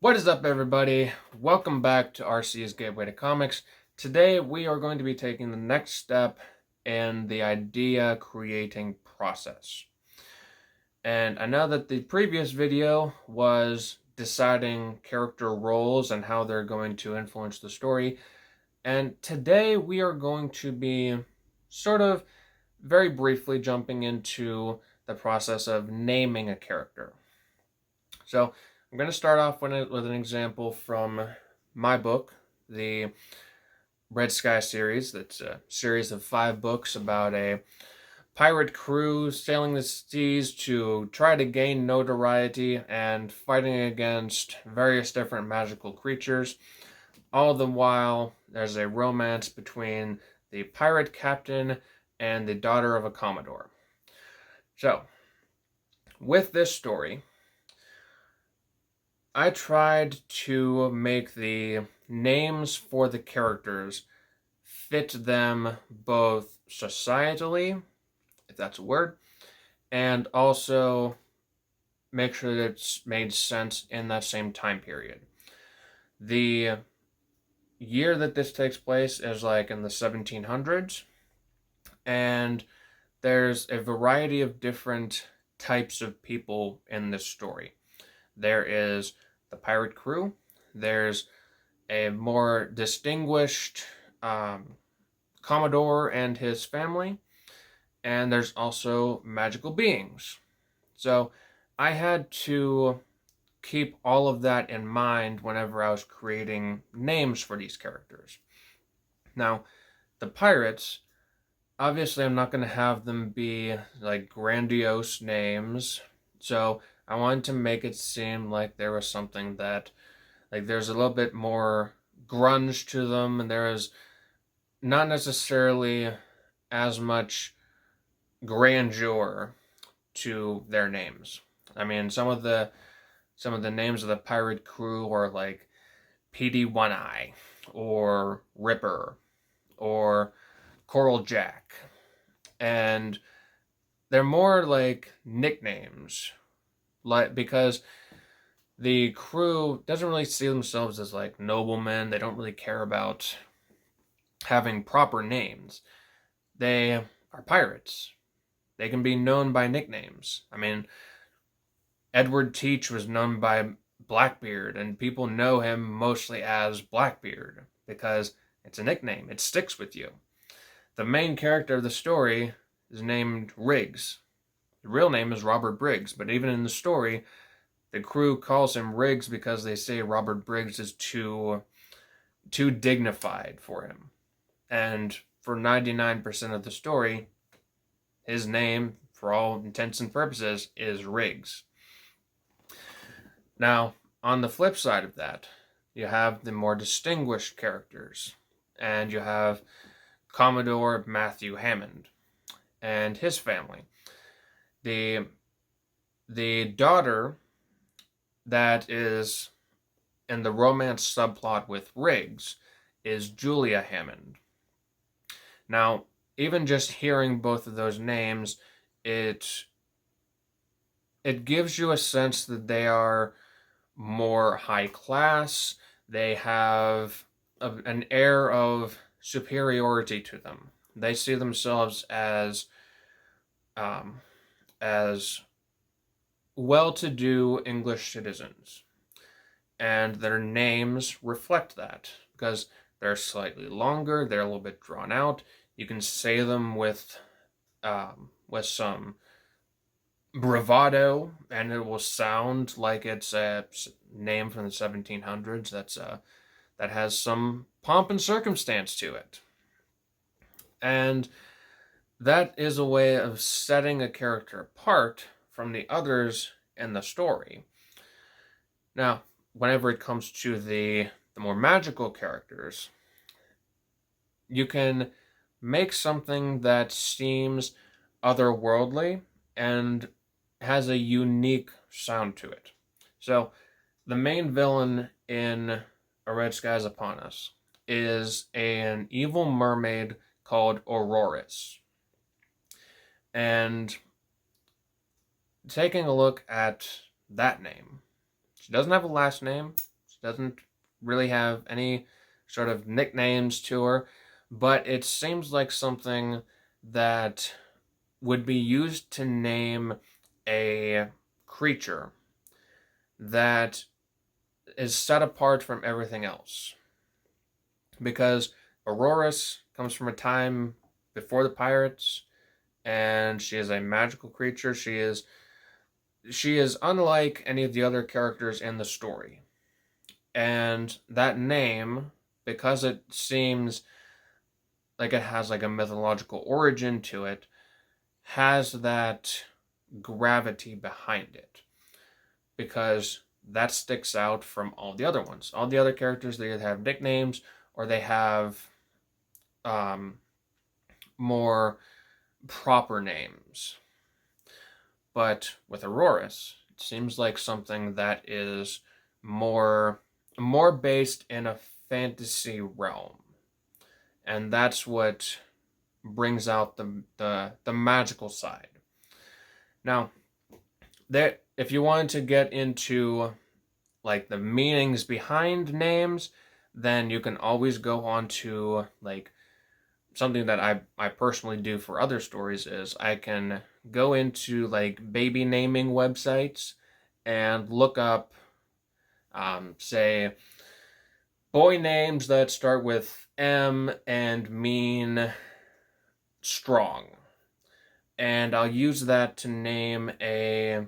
What is up, everybody? Welcome back to RC's Gateway to Comics. Today we are going to be taking the next step in the idea creating process. And I know that the previous video was deciding character roles and how they're going to influence the story. And today we are going to be sort of very briefly jumping into the process of naming a character. So I'm going to start off with an example from my book, the Red Sky series. That's a series of 5 books about a pirate crew sailing the seas to try to gain notoriety and fighting against various different magical creatures. All the while, there's a romance between the pirate captain and the daughter of a commodore. So, with this story, I tried to make the names for the characters fit them both societally, if that's a word, and also make sure that it's made sense in that same time period. The year that this takes place is like in the 1700s, and there's a variety of different types of people in this story. There is the pirate crew, there's a more distinguished Commodore and his family, and there's also magical beings. So I had to keep all of that in mind whenever I was creating names for these characters. Now, the pirates, obviously, I'm not going to have them be like grandiose names, so I wanted to make it seem like there was something that, like, there's a little bit more grunge to them, and there is not necessarily as much grandeur to their names. I mean, some of the names of the pirate crew are like PD One Eye or Ripper or Coral Jack, and they're more like nicknames, like because the crew doesn't really see themselves as like noblemen. They don't really care about having proper names. They are pirates. They can be known by nicknames. I mean, Edward Teach was known by Blackbeard, and people know him mostly as Blackbeard because it's a nickname. It sticks with you. The main character of the story is named Riggs. The real name is Robert Briggs, but even in the story, the crew calls him Riggs because they say Robert Briggs is too dignified for him. And for 99% of the story, his name, for all intents and purposes, is Riggs. Now, on the flip side of that, you have the more distinguished characters, and you have Commodore Matthew Hammond and his family. The daughter that is in the romance subplot with Riggs is Julia Hammond. Now, even just hearing both of those names, it gives you a sense that they are more high class. They have an air of superiority to them. They see themselves as well-to-do English citizens, and their names reflect that because they're slightly longer. They're a little bit drawn out. You can say them with some bravado, and it will sound like it's a name from the 1700s that has some pomp and circumstance to it. And that is a way of setting a character apart from the others in the story. Now, whenever it comes to the more magical characters, you can make something that seems otherworldly and has a unique sound to it. So, the main villain in A Red Skies Upon Us is an evil mermaid called Auroris. And taking a look at that name, She doesn't have a last name. She doesn't really have any sort of nicknames to her, but it seems like something that would be used to name a creature that is set apart from everything else. Because Aurorus comes from a time before the pirates, and she is a magical creature. She is unlike any of the other characters in the story. And that name, because it seems like it has like a mythological origin to it, has that gravity behind it. Because that sticks out from all the other ones. All the other characters, they either have nicknames or they have more proper names. But with Aurorus, it seems like something that is more based in a fantasy realm. And that's what brings out the magical side. Now, if you wanted to get into like the meanings behind names, then you can always go on to like something that I personally do for other stories is I can go into like baby naming websites and look up say boy names that start with M and mean strong, and I'll use that to name a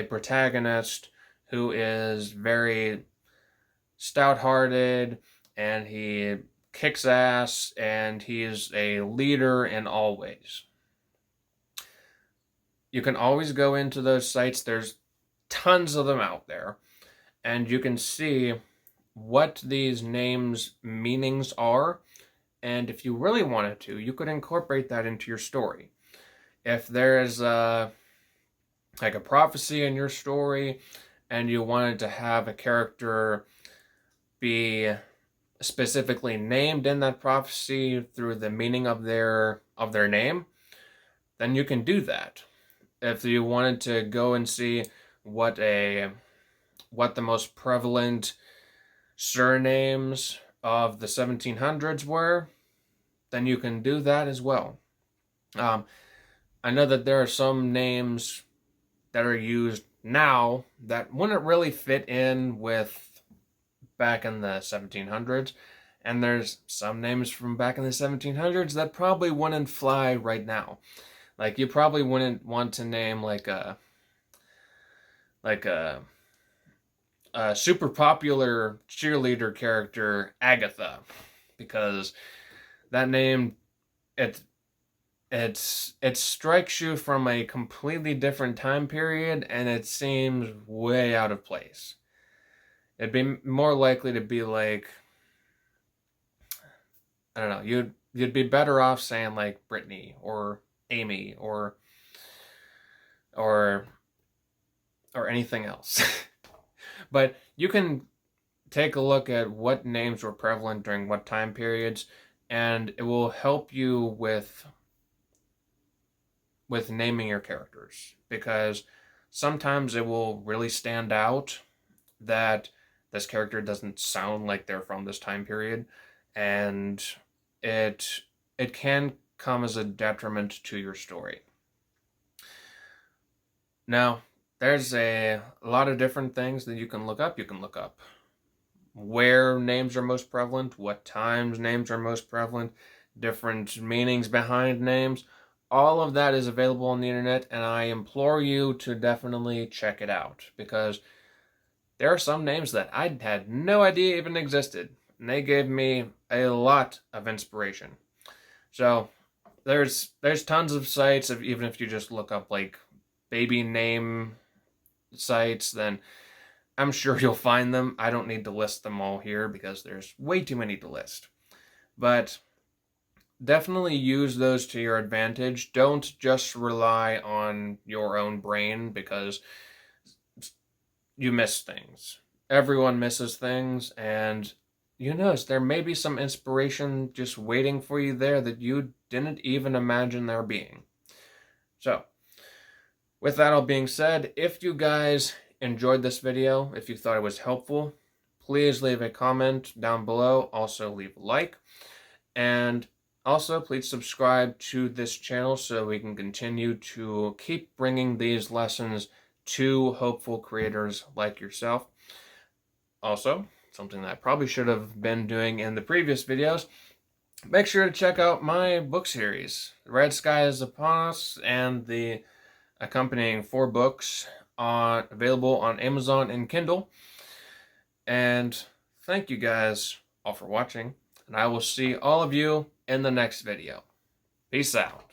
protagonist who is very stout-hearted, and he kicks ass, and he's a leader in all ways. You can always go into those sites. There's tons of them out there, and you can see what these names' meanings are, and if you really wanted to, you could incorporate that into your story. If there is like a prophecy in your story, and you wanted to have a character be specifically named in that prophecy through the meaning of their name, then you can do that. If you wanted to go and see what the most prevalent surnames of the 1700s were, then you can do that as well. I know that there are some names that are used now that wouldn't really fit in with back in the 1700s, and there's some names from back in the 1700s that probably wouldn't fly right now. Like, you probably wouldn't want to name like a super popular cheerleader character Agatha, because that name, it strikes you from a completely different time period, and it seems way out of place. It'd be more likely to be like, I don't know, you'd be better off saying like Brittany or Amy or anything else. But you can take a look at what names were prevalent during what time periods, and it will help you with naming your characters, because sometimes it will really stand out that this character doesn't sound like they're from this time period, and it can come as a detriment to your story. Now, there's a lot of different things that you can look up. You can look up where names are most prevalent, what times names are most prevalent, different meanings behind names. All of that is available on the internet, and I implore you to definitely check it out, because there are some names that I had no idea even existed, and they gave me a lot of inspiration. So there's tons of sites, even if you just look up like baby name sites, then I'm sure you'll find them. I don't need to list them all here because there's way too many to list. But definitely use those to your advantage. Don't just rely on your own brain, because you miss things. Everyone misses things, and you notice there may be some inspiration just waiting for you there that you didn't even imagine there being. So, with that all being said, if you guys enjoyed this video, if you thought it was helpful, please leave a comment down below. Also leave a like. And also, please subscribe to this channel so we can continue to keep bringing these lessons to hopeful creators like yourself. Also, something that I probably should have been doing in the previous videos, make sure to check out my book series, The Red Sky is Upon Us, and the accompanying 4 books available on Amazon and Kindle. And thank you guys all for watching, and I will see all of you in the next video. Peace out.